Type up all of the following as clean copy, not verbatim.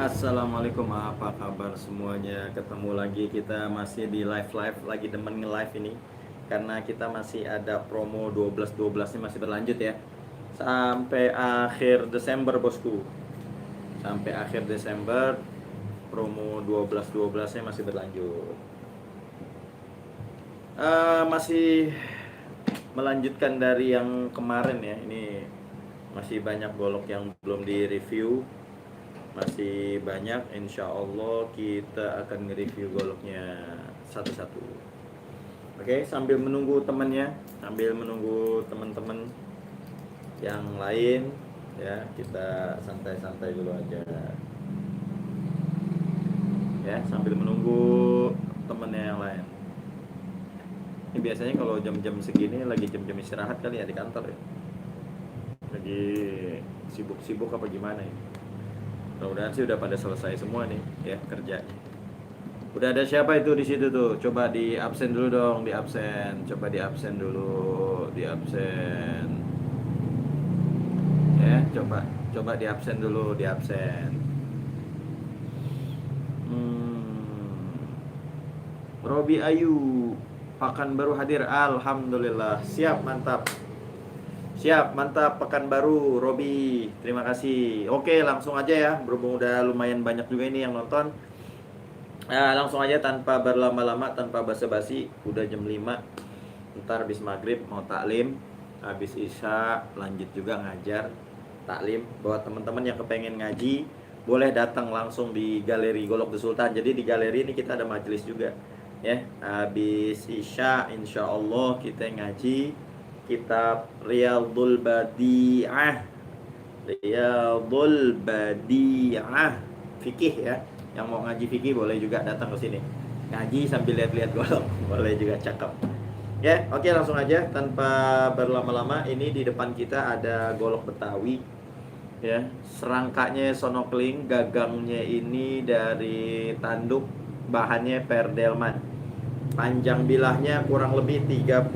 Assalamualaikum, apa kabar semuanya? Ketemu lagi, kita masih di live lagi, demen nge-live ini karena kita masih ada promo 12-12 ini masih berlanjut ya sampai akhir Desember bosku. Sampai akhir Desember promo 12-12 nya masih berlanjut. Masih melanjutkan dari yang kemarin ya. Ini masih banyak golok yang belum di review, masih banyak. Insya Allah kita akan nge-review goloknya satu-satu. Oke, sambil menunggu temannya, sambil menunggu teman-teman yang lain ya, kita santai-santai dulu aja ya, sambil menunggu temennya yang lain. Ini biasanya kalau jam-jam segini lagi jam-jam istirahat kali ya di kantor ya, lagi sibuk-sibuk apa gimana ya. Mudah-mudahan sih udah pada selesai semua nih ya kerjanya. Udah ada siapa itu di situ tuh? Coba di absen dulu dong, di absen. Coba di absen dulu, di absen. Ya, coba di absen dulu, di absen. Robi Ayu, Pekanbaru hadir. Alhamdulillah. Siap, mantap. Siap, mantap. Pekanbaru, Robi. Terima kasih. Oke, langsung aja ya. Berhubung udah lumayan banyak juga ini yang nonton. Langsung aja tanpa berlama-lama, tanpa basa-basi. Udah jam 5. Ntar habis maghrib mau taklim, habis isya lanjut juga ngajar taklim. Buat teman-teman yang kepengen ngaji, boleh datang langsung di Galeri Golok The Sultan. Jadi di galeri ini kita ada majelis juga ya. Habis isya insya Allah kita ngaji kitab Riyadhul Badi'ah. Riyadhul Badi'ah fikih ya. Yang mau ngaji fikih boleh juga datang ke sini. Ngaji sambil lihat-lihat golok, boleh juga, cakep. Ya, oke, langsung aja tanpa berlama-lama. Ini di depan kita ada golok Betawi ya. Serangkanya sonokling, gagangnya ini dari tanduk, bahannya Perdelman. Panjang bilahnya kurang lebih 30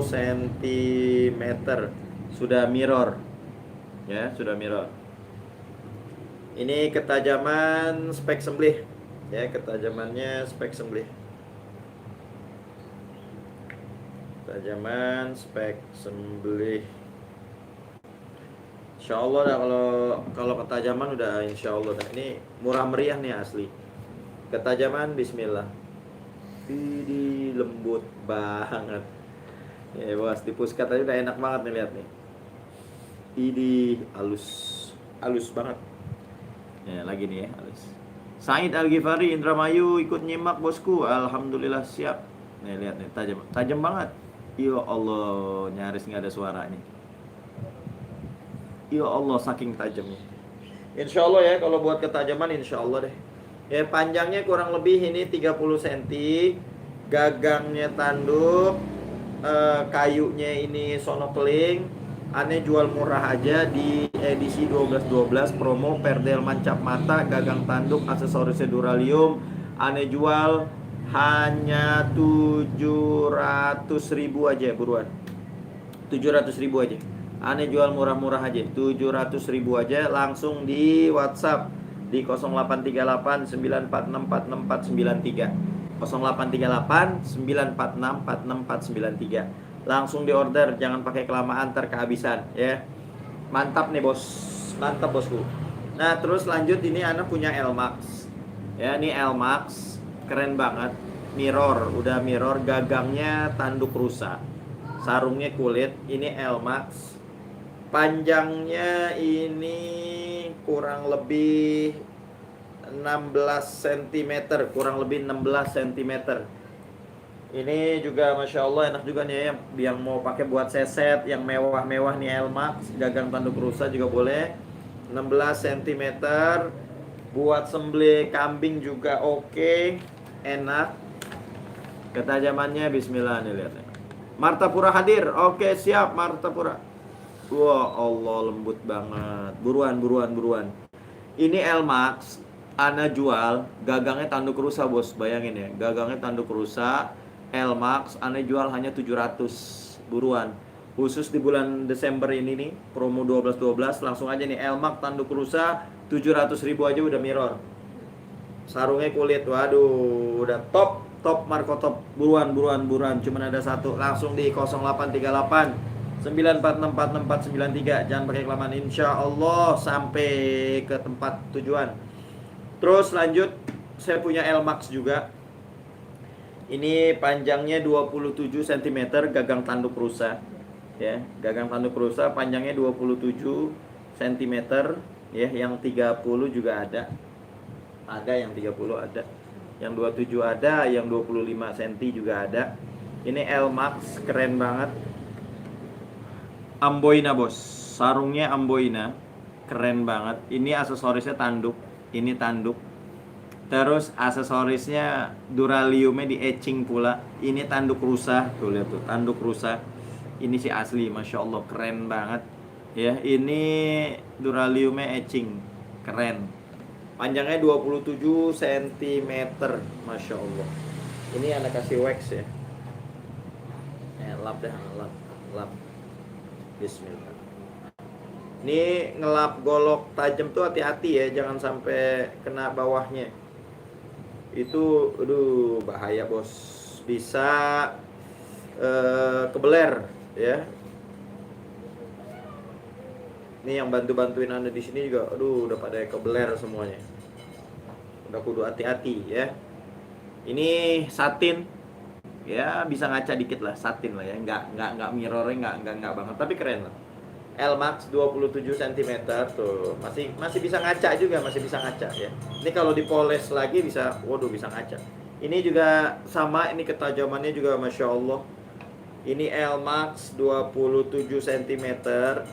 cm. Sudah mirror. Ya, sudah mirror. Ini ketajaman spek sembelih. Ya, ketajamannya spek sembelih. Ketajaman spek sembelih. Insya Allah dah, kalau ketajaman udah insya Allah dah. Ini murah meriah nih asli. Ketajaman bismillah. Ini lembut banget. Ya bos, di puskat aja udah enak banget nih lihat nih. Ini halus banget. Ya lagi nih ya, halus. Said Al-Ghifari Indramayu ikut nyimak bosku. Alhamdulillah siap. Nih lihat nih, tajam banget. Ya Allah, nyaris nggak ada suaranya. Ya Allah, saking tajamnya. Insya Allah ya, kalau buat ketajaman insya Allah deh. Ya, panjangnya kurang lebih ini 30 cm. Gagangnya tanduk, kayunya ini sonokling. Aneh jual murah aja di edisi 12-12 promo Perdelman cap mata, gagang tanduk, aksesorisnya Duralium. Aneh jual hanya 700.000 aja, buruan. 700.000 aja. Aneh jual murah-murah aja, 700.000 aja. Langsung di WhatsApp di 0838 946 46493. 0838 946 46493. Langsung di order, jangan pakai kelamaan ntar kehabisan ya. Mantap nih bos, mantap bosku. Nah terus lanjut, ini anak punya L-Max ya. Ini L-Max keren banget. Mirror, udah mirror. Gagangnya tanduk rusa, sarungnya kulit. Ini L-Max. Panjangnya ini kurang lebih 16 cm, kurang lebih 16 cm. Ini juga Masya Allah enak juga nih ya, yang mau pakai buat seset yang mewah-mewah nih. L-Max gagang tanduk rusa juga boleh, 16 cm. Buat sembelih kambing juga oke, enak. Ketajamannya bismillah nih, lihat. Martapura hadir. Oke, siap Martapura. Wah Allah, lembut banget. Buruan. Ini L-Max ana jual gagangnya tanduk rusa bos. Bayangin ya, gagangnya tanduk rusa L-Max ana jual hanya 700. Buruan. Khusus di bulan Desember ini nih, promo 12-12, langsung aja nih Elmax tanduk rusa 700.000 aja udah mirror. Sarungnya kulit, waduh, udah top Marco top. Buruan, cuman ada satu. Langsung di 0838 9464693. Jangan pakai kelamaan, insya Allah sampai ke tempat tujuan. Terus lanjut, saya punya Elmax juga. Ini panjangnya 27 cm, gagang tanduk rusa. Ya, gagang tanduk rusa panjangnya 27 cm, ya, yang 30 juga ada. Ada yang 30 ada. Yang 27 ada, yang 25 cm juga ada. Ini Elmax, keren banget. Amboina, Bos. Sarungnya Amboina. Keren banget. Ini aksesorisnya tanduk. Ini tanduk. Terus aksesorisnya Duraliumnya di etching pula. Ini tanduk rusa. Tuh lihat tuh, tanduk rusa. Ini sih asli, Masya Allah, keren banget. Ya, ini Duraliumnya etching. Keren. Panjangnya 27 cm, Masya Allah. Ini anak kasih wax ya. Lap dah, lap. Bismillah. Ini ngelap golok tajam tuh hati-hati ya, jangan sampai kena bawahnya. Itu, aduh, bahaya, Bos. Bisa kebeler ya. Ini yang bantuin Anda di sini juga, aduh, udah pada kebeler semuanya. Udah kudu hati-hati ya. Ini satin, ya bisa ngaca dikit lah, satin lah ya, nggak mirrornya nggak banget, tapi keren lah. Elmax 27 cm tuh, masih bisa ngaca juga, masih bisa ngaca ya. Ini kalau dipoles lagi bisa, waduh, bisa ngaca. Ini juga sama, ini ketajamannya juga Masya Allah. Ini Elmax 27 cm.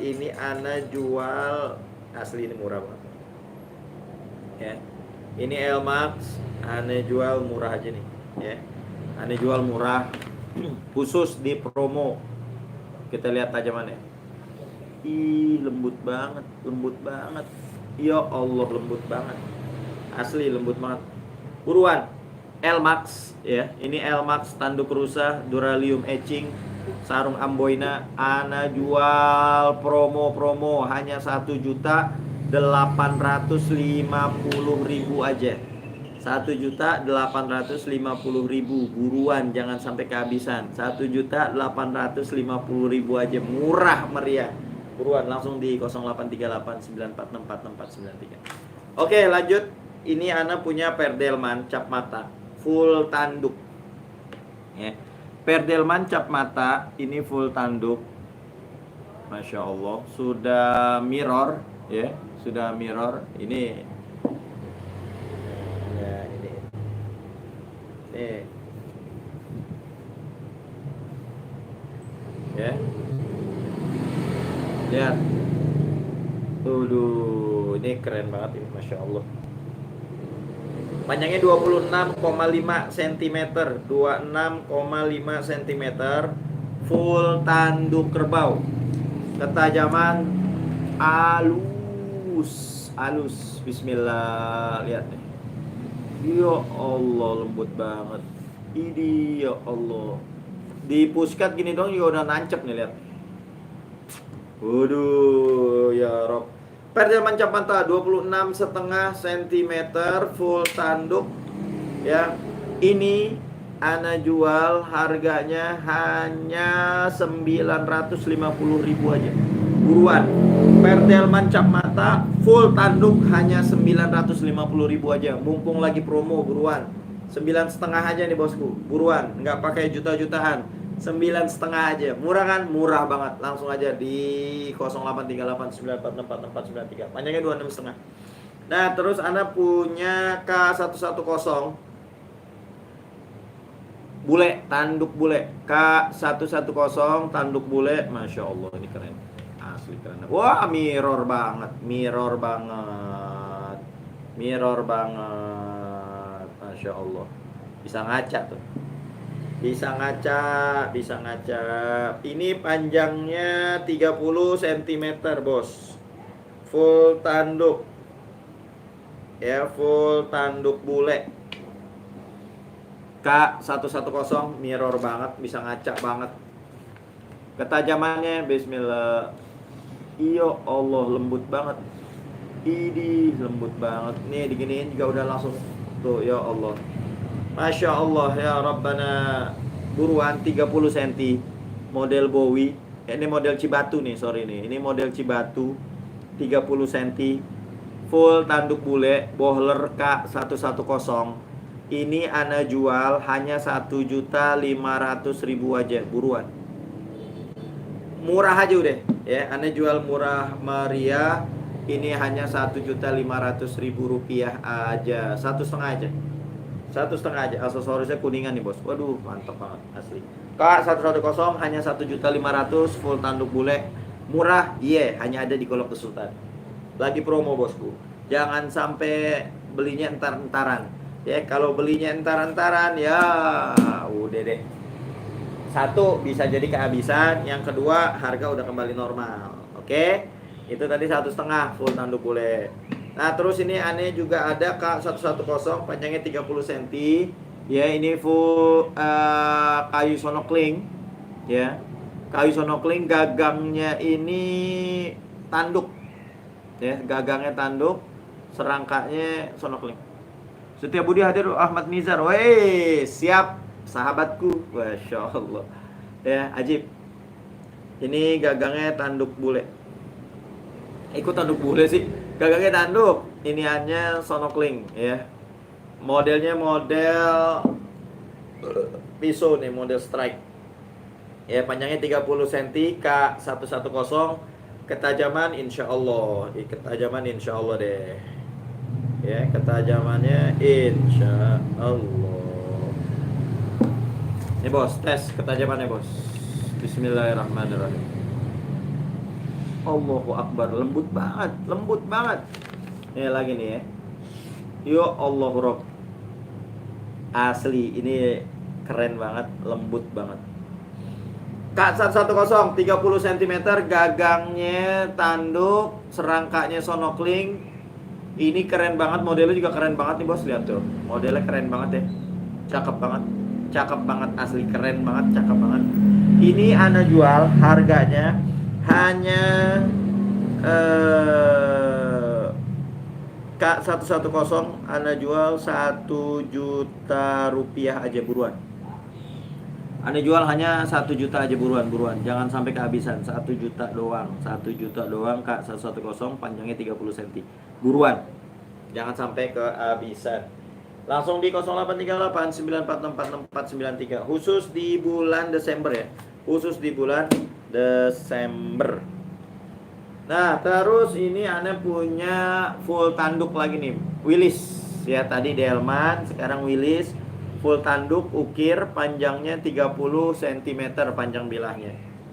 Ini Ana jual, asli ini murah banget ya. Ini Elmax Ana jual murah aja nih ya. Ana jual murah khusus di promo. Kita lihat tajamannya. Ih, lembut banget. Ya Allah, lembut banget. Asli lembut banget. Buruan. Elmax ya. Ini Elmax tanduk rusa, Duralium etching, sarung Amboina. Ana jual promo hanya 1.850.000 aja. 1.850.000. Buruan, jangan sampai kehabisan. 1.850.000 aja, murah meriah. Buruan, langsung di 0838946443. Oke, lanjut. Ini Ana punya Perdelman cap mata full tanduk ya. Perdelman cap mata ini full tanduk, Masya Allah, sudah mirror ya, sudah mirror. Ini ya, ini ya, lihat. Tuh, ini keren banget ini, Masya Allah. Panjangnya 26,5 cm, 26,5 cm, full tanduk kerbau. Ketajaman halus. Bismillah, lihat nih. Ya Allah, lembut banget. Ini ya Allah. Di puskat gini dong juga udah nancep nih, lihat. Waduh, ya Rob. Perdelman cap mata 26,5 cm, full tanduk ya. Ini Ana jual harganya hanya 950.000 aja. Buruan. Perdelman cap mata full tanduk hanya 950.000 aja. Mumpung lagi promo, buruan. 9,5 aja nih, bosku. Buruan, nggak pakai juta-jutaan. 9,5 aja. Murah kan? Murah banget. Langsung aja di 0838946443. Panjangnya 26,5. Nah, terus Anda punya K110 bule, tanduk bule. K110 tanduk bule. Masya Allah, ini keren. Asli keren. Wah, mirror banget. Masya Allah. Bisa ngaca tuh. Bisa ngaca. Ini panjangnya 30 cm, bos. Full tanduk. Ya, full tanduk bule. K110 mirror banget, bisa ngaca banget. Ketajamannya bismillah. Iyo Allah, lembut banget. Ini lembut banget. Nih diginiin juga udah langsung tuh, ya Allah. Masya Allah ya Rabbana. Buruan 30 cm model Bowie. Ini model Cibatu nih, sorry nih. Ini model Cibatu 30 cm full tanduk bule bohler K110. Ini ana jual hanya 1.500.000 aja. Buruan. Murah aja udah ya, ana jual murah meriah. Ini hanya 1.500.000 rupiah aja. 1,5 aja. 1,5 aja. Aksesorisnya kuningan nih bos. Waduh mantap banget asli. K110 hanya 1.500.000 full tanduk bule. Murah, iya, hanya ada di Golok Sultan. Lagi promo bosku. Jangan sampai belinya entar-entaran. Ya kalau belinya entar-entaran ya udah deh. Satu, bisa jadi kehabisan. Yang kedua, harga udah kembali normal. Oke? Itu tadi 1,5 full tanduk bule. Nah, terus ini aneh juga ada K110 panjangnya 30 cm. Ya, ini full kayu sonokling. Ya. Kayu sonokling, gagangnya ini tanduk. Ya, gagangnya tanduk, serangkanya sonokling. Setia Budi hadir Ahmad Nizar. Woi, siap sahabatku. Masya Allah. Ya, ajib. Ini gagangnya tanduk bule. Ikut tanduk bule sih. Gagangnya tanduk. Ini hanya sonokling ya. Modelnya model pisau nih, model strike. Ya, panjangnya 30 cm K110. Ketajaman insya Allah. Ketajaman insya Allah deh. Ya, ketajamannya insya Allah. Ini bos, tes ketajamannya bos. Bismillahirrahmanirrahim. Allahu Akbar, lembut banget, lembut banget. Ini lagi nih ya. Yo Allah Rob. Asli, ini keren banget, lembut banget. K110 30 cm, gagangnya tanduk, serangkanya sonokling. Ini keren banget, modelnya juga keren banget nih bos, lihat tuh. Modelnya keren banget ya. Cakep banget. Cakep banget, asli keren banget, cakep banget. Ini ana jual harganya hanya K110 ana jual 1 juta rupiah aja, buruan. Ana jual hanya 1 juta aja, buruan. Jangan sampai kehabisan. 1 juta doang. 1 juta doang K110 panjangnya 30 cm. Buruan. Jangan sampai kehabisan. Langsung di 0838 946 4493. Khusus di bulan Desember ya. Khusus di bulan Desember. Nah, terus ini Anda punya full tanduk lagi nih. Willis. Ya, tadi Delman, sekarang Willis. Full tanduk ukir, panjangnya 30 cm panjang bilahnya.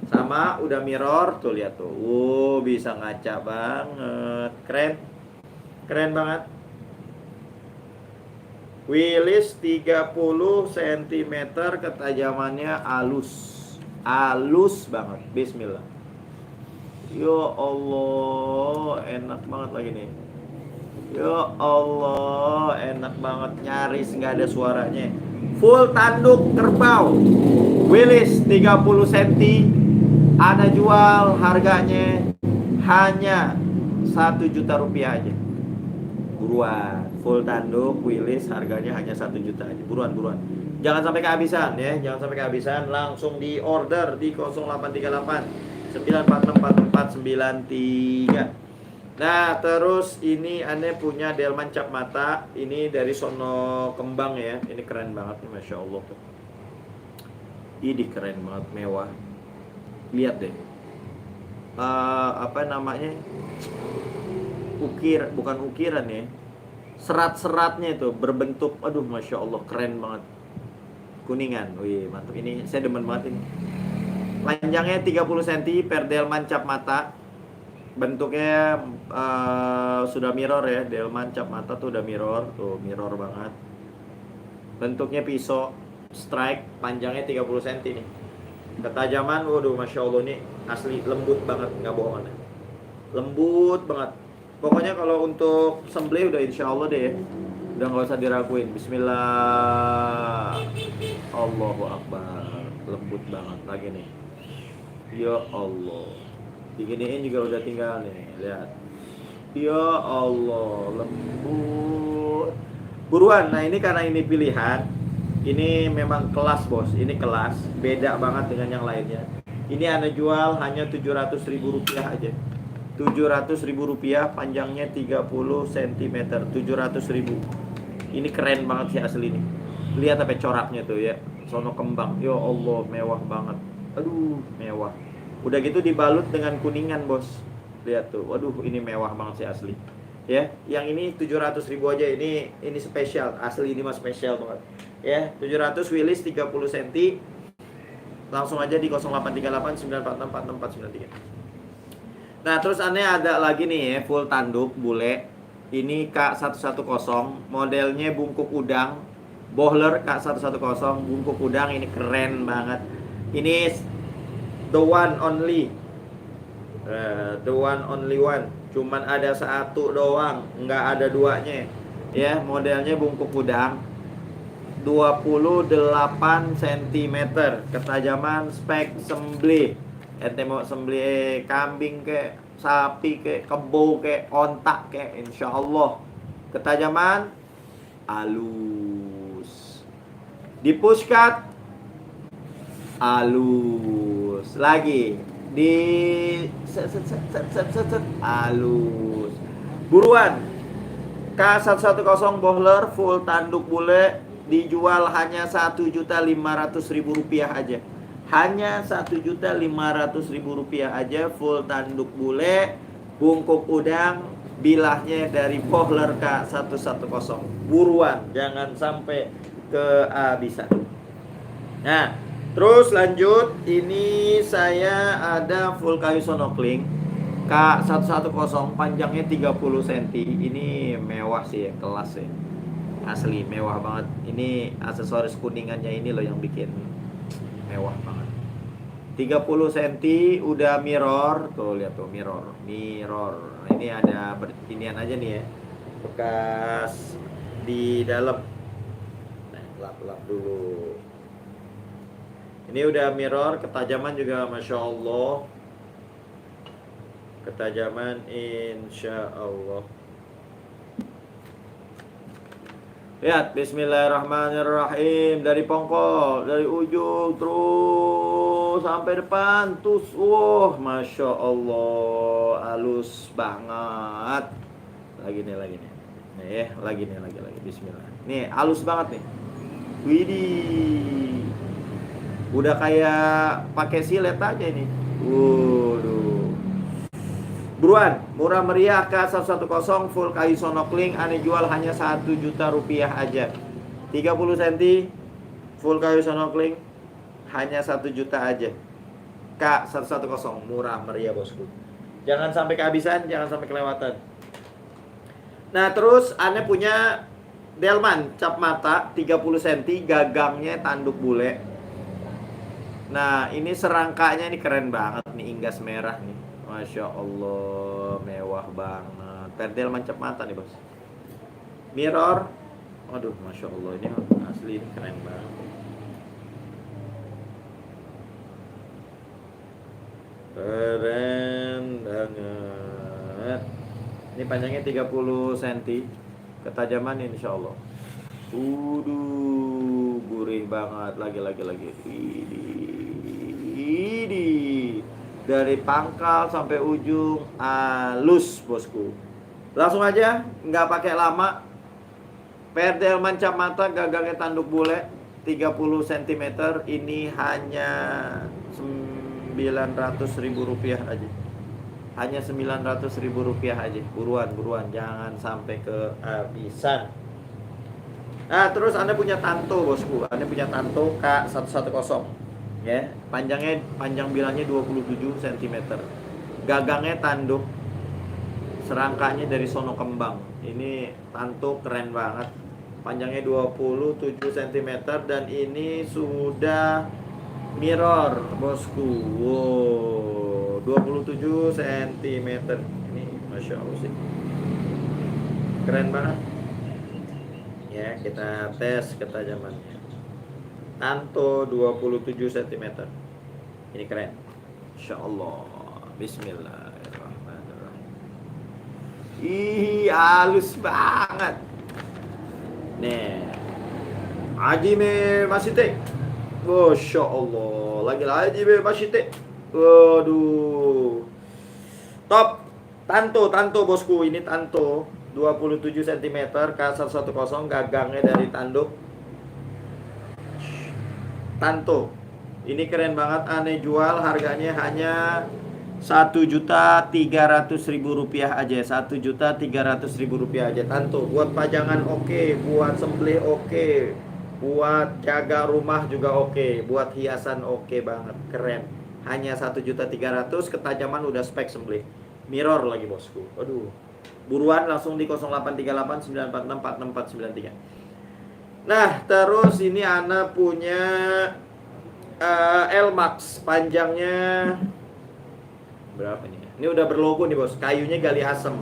Sama udah mirror, tuh lihat tuh. Bisa ngaca banget. Keren. Keren banget. Willis 30 cm, ketajamannya halus. Halus banget. Bismillah. Ya Allah, enak banget lagi nih. Ya Allah, enak banget, nyaris nggak ada suaranya. Full tanduk kerbau. Willis 30 cm. Ada jual harganya hanya 1 juta rupiah aja. Buruan. Full tanduk Willis harganya hanya 1 juta aja. Buruan. Jangan sampai kehabisan ya. Jangan sampai kehabisan. Langsung di order di 0838 9464493. Nah, terus ini aneh punya delman cap mata. Ini dari Sono Kembang ya. Ini keren banget nih, Masya Allah tuh. Ini keren banget, mewah. Lihat deh. Apa namanya? Bukan ukiran ya. Serat-seratnya itu berbentuk, aduh Masya Allah, keren banget. Kuningan, wih mantap. Ini saya demen banget ini. Panjangnya 30 cm per delman cap mata. Bentuknya sudah mirror ya. Delman cap mata tuh udah mirror. Tuh mirror banget. Bentuknya pisau strike. Panjangnya 30 cm nih. Ketajaman, waduh Masya Allah, nih asli lembut banget, gak bohongan. Lembut banget. Pokoknya kalau untuk sembelih udah insya Allah deh. Udah gak usah diraguin. Bismillah. Allahu Akbar. Lembut banget lagi nih. Ya Allah. Diginiin juga udah tinggal nih, lihat. Ya Allah, lembut. Buruan. Nah, ini karena ini pilihan. Ini memang kelas, Bos. Ini kelas, beda banget dengan yang lainnya. Ini Anda jual hanya 700.000 rupiah aja. 700.000 rupiah, panjangnya 30 cm. 700.000. Ini keren banget sih asli ini. Lihat apa coraknya tuh ya. Sono kembang. Ya Allah, mewah banget. Aduh, mewah. Udah gitu dibalut dengan kuningan, Bos. Lihat tuh. Waduh, ini mewah banget sih asli. Ya, yang ini 700.000 aja. Ini spesial. Asli ini mah spesial banget. Ya, 700 Willis 30 cm. Langsung aja di 0838 946 46493. Nah, terus aneh ada lagi nih ya, full tanduk bule. Ini K110, modelnya bungkuk udang. Bohler K110 bungkuk udang, ini keren banget. Ini the one only. The one only one. Cuman ada satu doang, nggak ada duanya. Ya, modelnya bungkuk udang. 28 cm. Ketajaman spek sembelih. Ente mau sembelih kambing ke, sapi ke, kebo ke, ontak ke, insya Allah ketajaman halus. Di pushcut halus lagi, di halus. Buruan. K110 Bohler full tanduk bule dijual hanya 1.500.000 rupiah aja. Hanya 1.500.000 rupiah aja, full tanduk bule, bungkuk udang, bilahnya dari Bohler K110. Buruan, jangan sampai kehabisan. Nah, terus lanjut, ini saya ada full kayu sonokling K110, panjangnya 30 cm. Ini mewah sih ya, kelas ya. Asli mewah banget. Ini aksesoris kuningannya ini loh yang bikin mewah banget. 30 cm udah mirror. Tuh lihat tuh, mirror. Nah, ini ada beginian aja nih ya, bekas di dalam. Nah, lap-lap dulu. Ini udah mirror, ketajaman juga Masya Allah. Ketajaman insya Allah. Lihat, bismillahirrahmanirrahim. Dari pongkol, dari ujung terus sampai depan, terus, Masya Allah, halus banget. Lagi nih, nih, lagi, bismillah. Nih, halus banget nih. Widih, udah kayak pakai silet aja ini. Waduh. Buruan, murah meriah K110 full kayu sonokling, aneh jual hanya 1 juta rupiah aja. 30 cm full kayu sonokling hanya 1 juta aja. K110 murah meriah bosku. Jangan sampai kehabisan, jangan sampai kelewatan. Nah, terus aneh punya delman cap mata 30 cm, gagangnya tanduk bule. Nah, ini serangkanya ini keren banget nih, inggas merah nih. Masya Allah, mewah banget. Perdel mancap mata nih bos. Mirror, aduh, Masya Allah, ini asli, ini keren banget. Keren banget. Ini panjangnya 30 cm. Ketajaman insya Allah. Gurih banget. Lagi. Ini dari pangkal sampai ujung halus bosku. Langsung aja, nggak pakai lama. Perdel mancap mata, gagangnya tanduk bule 30 cm. Ini hanya 900.000 rupiah aja. Hanya 900.000 rupiah aja. Buruan, jangan sampai kehabisan. Nah, terus Anda punya tanto bosku. Anda punya tanto K110. Ya, panjang bilangnya 27 cm. Gagangnya tanduk. Serangkanya dari sono kembang. Ini tanto keren banget. Panjangnya 27 cm dan ini sudah mirror bosku. Wow, 27 cm. Ini Masya Allah sih, keren banget. Ya, kita tes ketajamannya. Tanto 27 cm. Ini keren. Insyaallah. Bismillahirrahmanirrahim. Ih, halus banget. Nih. Hajime Masite. Masya Allah. Lagi-lagi be Masite. Waduh. Top. Tanto bosku. Ini Tanto 27 cm K110, gagangnya dari tanduk Tanto. Ini keren banget, aneh jual, harganya hanya Rp1.300.000 aja. Rp1.300.000 aja. Tanto buat pajangan oke, buat sembelih oke, buat jaga rumah juga oke, buat hiasan oke banget, keren. Hanya 1.300.000, ketajaman udah spek sembelih. Mirror lagi bosku. Aduh. Buruan langsung di 0838 946 46493. Nah, terus ini Ana punya L-Max, panjangnya berapa nih? Ini udah berlogo nih bos, kayunya gali asem.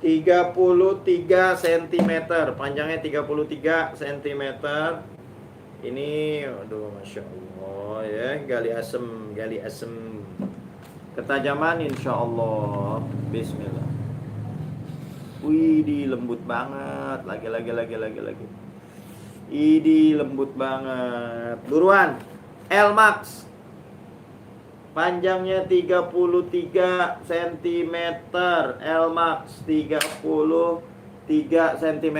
Tiga puluh 33 cm, panjangnya 33 cm. Ini, aduh, masya Allah ya, gali asem. Ketajaman insya Allah. Bismillah. Wih, di lembut banget. Lagi. Ini lembut banget. Buruan. L-Max. Panjangnya 33 cm. L-Max 33 cm.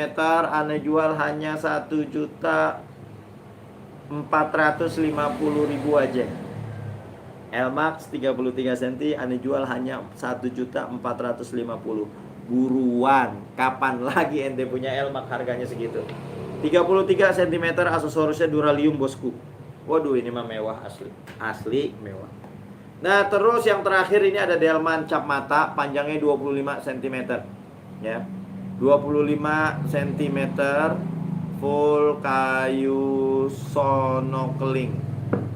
Ane jual hanya 1.450.000 aja. L-Max 33 cm, Ane jual hanya 1.450.000. Buruan, kapan lagi ente punya L-Max harganya segitu? 33 cm, aksesorisnya Duralium bosku. Waduh, ini mah mewah asli mewah. Nah, terus yang terakhir ini ada delman cap mata, panjangnya 25 cm ya. 25 cm, full kayu sonokeling.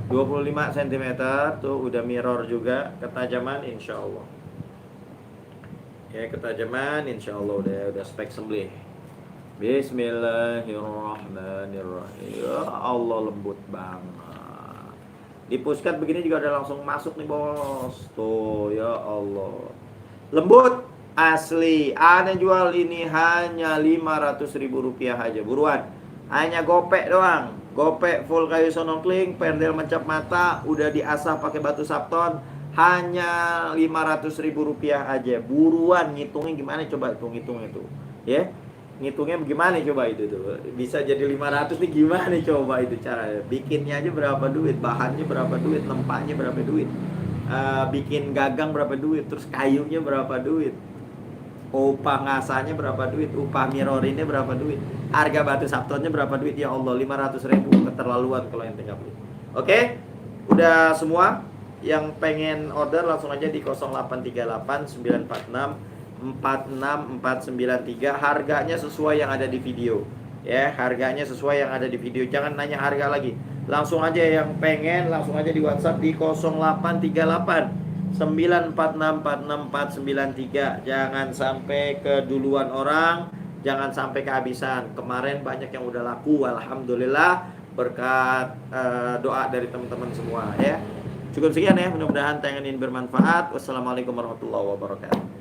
25 cm tuh udah mirror juga, ketajaman insya Allah. Ya, ketajaman insya Allah udah spek sembelih. Bismillahirrahmanirrahim. Ya Allah, lembut banget. Di puskat begini juga udah langsung masuk nih bos. Tuh ya Allah, lembut asli. Ane jual ini hanya Rp500.000 aja. Buruan, hanya gopek doang. Gopek full kayu sonokling, pendel mencap mata, udah diasah pakai batu sapton, hanya Rp500.000 aja. Buruan, ngitungnya gimana coba tuh, ngitung itu ya. Ngitungnya gimana coba itu tuh. Bisa jadi 500 nih, gimana coba itu cara. Bikinnya aja berapa duit, bahannya berapa duit, nempaknya berapa duit, bikin gagang berapa duit, terus kayunya berapa duit, upah ngasahnya berapa duit, upah mirrorinnya berapa duit, harga batu saptonnya berapa duit. Ya Allah, 500.000, keterlaluan kalau ente nggak beli. Oke, udah semua. Yang pengen order langsung aja di 0838 946 46493. Harganya sesuai yang ada di video ya, harganya sesuai yang ada di video. Jangan nanya harga lagi, langsung aja yang pengen langsung aja di WhatsApp di 0838 946 46493. Jangan sampai keduluan orang, jangan sampai kehabisan. Kemarin banyak yang udah laku, alhamdulillah, berkat doa dari teman-teman semua ya. Cukup sekian ya, mudah-mudahan tayangan ini bermanfaat. Wassalamualaikum warahmatullahi wabarakatuh.